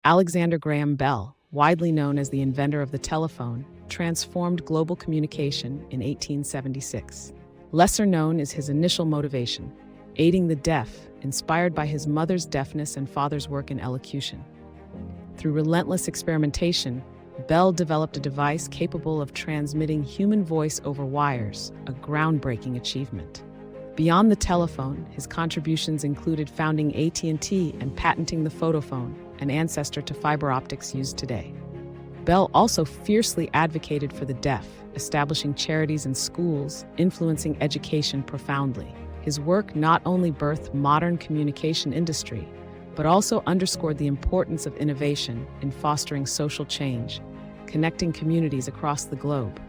Alexander Graham Bell, widely known as the inventor of the telephone, transformed global communication in 1876. Lesser known is his initial motivation, aiding the deaf, inspired by his mother's deafness and father's work in elocution. Through relentless experimentation, Bell developed a device capable of transmitting human voice over wires, a groundbreaking achievement. Beyond the telephone, his contributions included founding AT&T and patenting the photophone, an ancestor to fiber optics used today. Bell also fiercely advocated for the deaf, establishing charities and schools, influencing education profoundly. His work not only birthed modern communication industry, but also underscored the importance of innovation in fostering social change, connecting communities across the globe.